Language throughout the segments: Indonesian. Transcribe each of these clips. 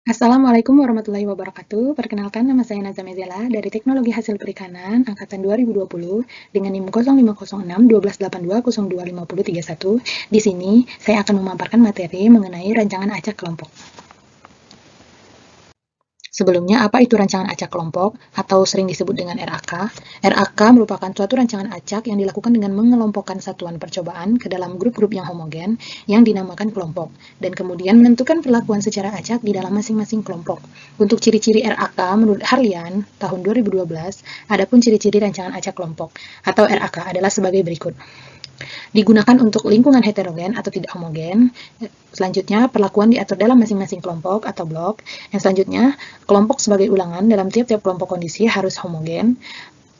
Assalamualaikum warahmatullahi wabarakatuh. Perkenalkan, nama saya Naza Mezela dari Teknologi Hasil Perikanan Angkatan 2020 dengan NIM 0506 1282 025031. Di sini saya akan memaparkan materi mengenai rancangan acak kelompok. Sebelumnya, apa itu rancangan acak kelompok atau sering disebut dengan RAK? RAK merupakan suatu rancangan acak yang dilakukan dengan mengelompokkan satuan percobaan ke dalam grup-grup yang homogen yang dinamakan kelompok, dan kemudian menentukan perlakuan secara acak di dalam masing-masing kelompok. Untuk ciri-ciri RAK menurut Harlian tahun 2012, adapun ciri-ciri rancangan acak kelompok atau RAK adalah sebagai berikut. Digunakan untuk lingkungan heterogen atau tidak homogen. Selanjutnya, perlakuan diatur dalam masing-masing kelompok atau blok. Yang selanjutnya, kelompok sebagai ulangan dalam tiap-tiap kelompok kondisi harus homogen.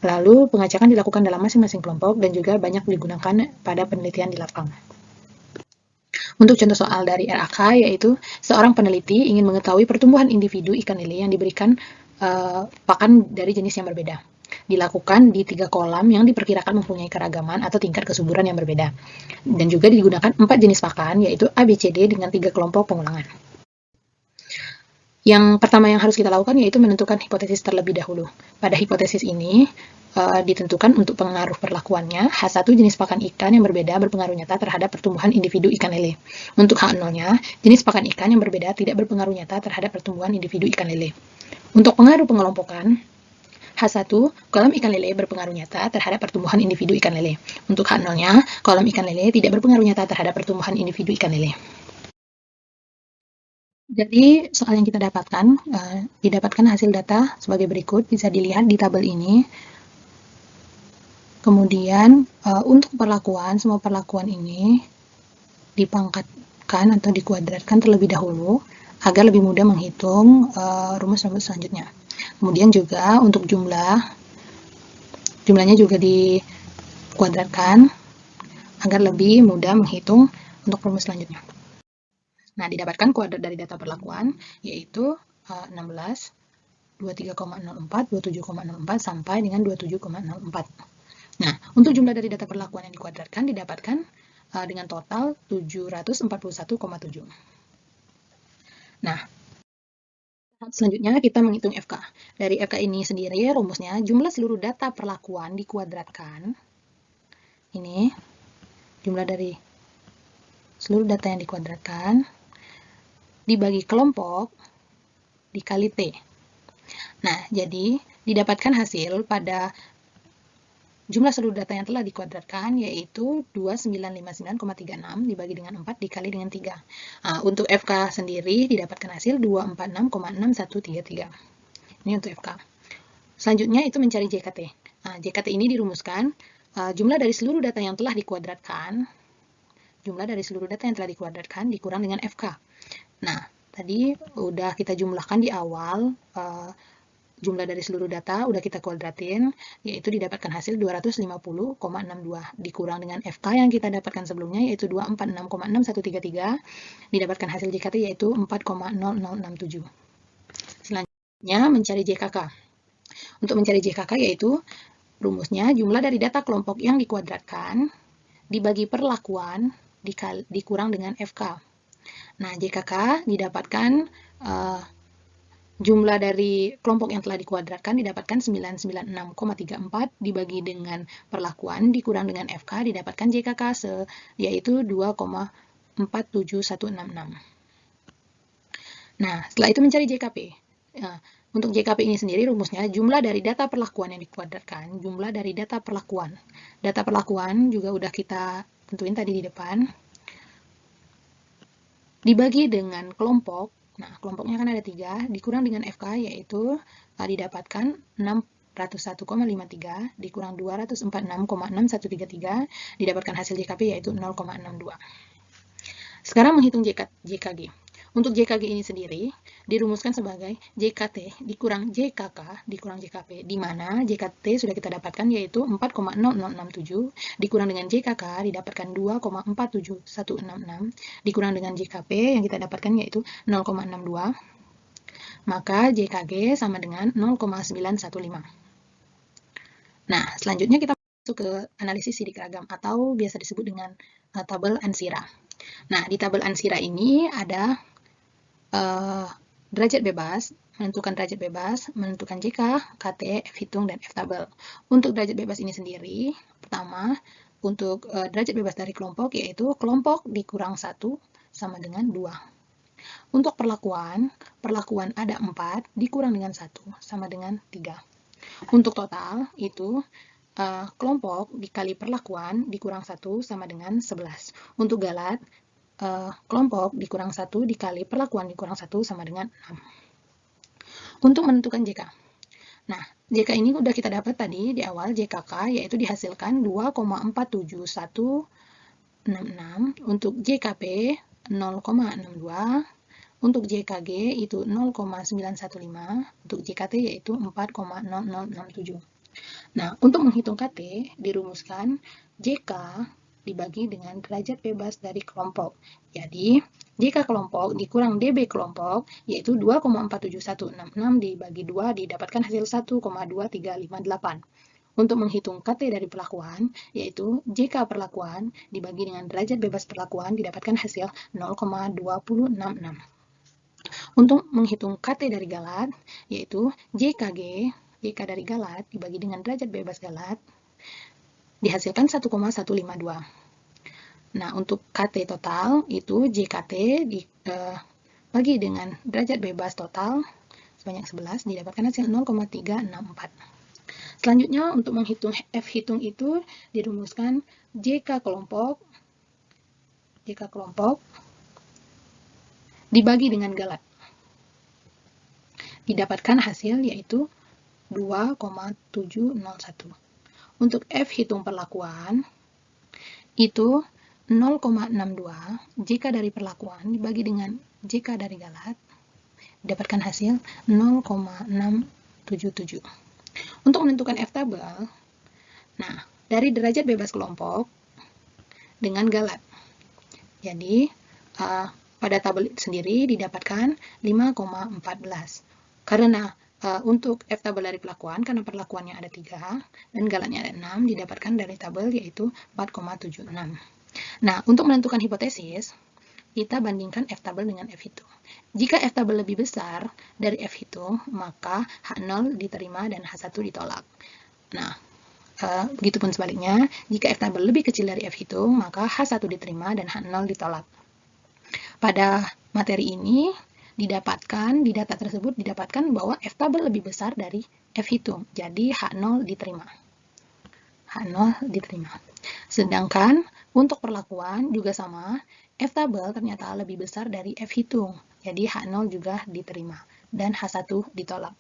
Lalu, pengacakan dilakukan dalam masing-masing kelompok dan juga banyak digunakan pada penelitian di lapangan. Untuk contoh soal dari RAK, yaitu seorang peneliti ingin mengetahui pertumbuhan individu ikan lele yang diberikan pakan dari jenis yang berbeda. Dilakukan di 3 kolam yang diperkirakan mempunyai keragaman atau tingkat kesuburan yang berbeda. Dan juga digunakan 4 jenis pakan, yaitu A, B, C, D dengan 3 kelompok pengulangan. Yang pertama yang harus kita lakukan yaitu menentukan hipotesis terlebih dahulu. Pada hipotesis ini, ditentukan untuk pengaruh perlakuannya, H1 jenis pakan ikan yang berbeda berpengaruh nyata terhadap pertumbuhan individu ikan lele. Untuk H0-nya, jenis pakan ikan yang berbeda tidak berpengaruh nyata terhadap pertumbuhan individu ikan lele. Untuk pengaruh pengelompokan, H1, kolam ikan lele berpengaruh nyata terhadap pertumbuhan individu ikan lele. Untuk H0-nya, kolam ikan lele tidak berpengaruh nyata terhadap pertumbuhan individu ikan lele. Jadi, soal yang kita dapatkan, didapatkan hasil data sebagai berikut, bisa dilihat di tabel ini. Kemudian, untuk perlakuan, semua perlakuan ini dipangkatkan atau dikuadratkan terlebih dahulu, agar lebih mudah menghitung rumus-rumus selanjutnya. Kemudian juga untuk jumlahnya juga dikuadratkan, agar lebih mudah menghitung untuk rumus selanjutnya. Nah, didapatkan kuadrat dari data perlakuan, yaitu 16, 23,04, 27,04, sampai dengan 27,04. Nah, untuk jumlah dari data perlakuan yang dikuadratkan didapatkan dengan total 741,7. Nah, selanjutnya kita menghitung FK. Dari FK ini sendiri, rumusnya jumlah seluruh data perlakuan dikuadratkan. Ini jumlah dari seluruh data yang dikuadratkan dibagi kelompok dikali T. Nah, jadi didapatkan hasil pada jumlah seluruh data yang telah dikuadratkan yaitu 2959,36 dibagi dengan 4 dikali dengan 3. Nah, untuk FK sendiri didapatkan hasil 246,6133. Ini untuk FK. Selanjutnya itu mencari JKT. Nah, JKT ini dirumuskan jumlah dari seluruh data yang telah dikuadratkan dikurang dengan FK. Nah, tadi udah kita jumlahkan di awal, jumlah dari seluruh data udah kita kuadratin, yaitu didapatkan hasil 250,62 dikurang dengan FK yang kita dapatkan sebelumnya yaitu 246,6133, didapatkan hasil JKT yaitu 4,0067. Selanjutnya mencari JKK. Untuk mencari JKK yaitu rumusnya jumlah dari data kelompok yang dikuadratkan dibagi perlakuan dikurang dengan FK. Nah, JKK didapatkan jumlah dari kelompok yang telah dikuadratkan didapatkan 996,34 dibagi dengan perlakuan dikurang dengan FK didapatkan JKK yaitu 2,47166. Nah, setelah itu mencari JKP. Untuk JKP ini sendiri rumusnya jumlah dari data perlakuan yang dikuadratkan, jumlah dari data perlakuan. Data perlakuan juga udah kita tentuin tadi di depan. Dibagi dengan kelompok, nah kelompoknya kan ada 3, dikurang dengan FK yaitu didapatkan 601,53 dikurang 246,6133 didapatkan hasil JKP yaitu 0,62. Sekarang menghitung JKG. Untuk JKG ini sendiri dirumuskan sebagai JKT dikurang JKK dikurang JKP, di mana JKT sudah kita dapatkan yaitu 4,0067 dikurang dengan JKK didapatkan 2,47166 dikurang dengan JKP yang kita dapatkan yaitu 0,62, maka JKG sama dengan 0,915. Nah, selanjutnya kita masuk ke analisis sidik ragam atau biasa disebut dengan tabel Ansira. Nah, di tabel Ansira ini ada derajat bebas, menentukan JK, KT, F hitung, dan F tabel. Untuk derajat bebas ini sendiri, pertama, untuk derajat bebas dari kelompok, yaitu kelompok dikurang 1 sama dengan 2. Untuk perlakuan ada 4 dikurang dengan 1 sama dengan 3. Untuk total, itu kelompok dikali perlakuan dikurang 1 sama dengan 11. Untuk galat, kelompok dikurang 1 dikali perlakuan dikurang 1 sama dengan 6. Untuk menentukan JK. Nah, JK ini udah kita dapat tadi di awal, JKK, yaitu dihasilkan 2,47166. Untuk JKP, 0,62. Untuk JKG itu 0,915, untuk JKT yaitu 4,0067. Nah, untuk menghitung KT, dirumuskan JK dibagi dengan derajat bebas dari kelompok. Jadi, JK kelompok dikurang DB kelompok, yaitu 2,47166 dibagi 2 didapatkan hasil 1,2358. Untuk menghitung KT dari perlakuan, yaitu JK perlakuan dibagi dengan derajat bebas perlakuan didapatkan hasil 0,2066. Untuk menghitung KT dari galat, yaitu JKG, JK dari galat dibagi dengan derajat bebas galat, dihasilkan 1,152. Nah, untuk KT total, itu JKT dibagi dengan derajat bebas total sebanyak 11, didapatkan hasil 0,364. Selanjutnya, untuk menghitung F hitung itu dirumuskan JK kelompok dibagi dengan galat. Didapatkan hasil yaitu 2,701. Untuk F hitung perlakuan, itu 0,62 JK dari perlakuan dibagi dengan JK dari galat, didapatkan hasil 0,677. Untuk menentukan F tabel, nah, dari derajat bebas kelompok dengan galat. Jadi, pada tabel sendiri didapatkan 5,14. Karena untuk F tabel dari perlakuan, karena perlakuannya ada 3 dan galatnya ada 6, didapatkan dari tabel yaitu 4,76. Nah, untuk menentukan hipotesis, kita bandingkan F tabel dengan F hitung. Jika F tabel lebih besar dari F hitung, maka H0 diterima dan H1 ditolak. Nah, begitupun sebaliknya, jika F tabel lebih kecil dari F hitung, maka H1 diterima dan H0 ditolak. Pada materi ini, di data tersebut didapatkan bahwa F tabel lebih besar dari F hitung, jadi H0 diterima. Sedangkan untuk perlakuan juga sama, F tabel ternyata lebih besar dari F hitung, jadi H0 juga diterima dan H1 ditolak.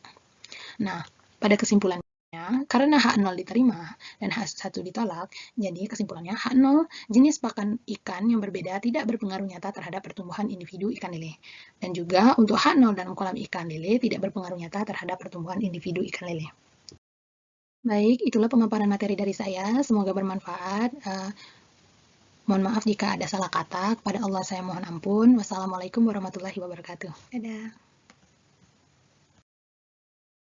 Nah, pada kesimpulannya, karena H0 diterima dan H1 ditolak, jadi kesimpulannya H0 jenis pakan ikan yang berbeda tidak berpengaruh nyata terhadap pertumbuhan individu ikan lele. Dan juga untuk H0 dalam kolam ikan lele tidak berpengaruh nyata terhadap pertumbuhan individu ikan lele. Baik, itulah pemaparan materi dari saya. Semoga bermanfaat. Mohon maaf jika ada salah kata. Kepada Allah saya mohon ampun. Wassalamualaikum warahmatullahi wabarakatuh. Dadah.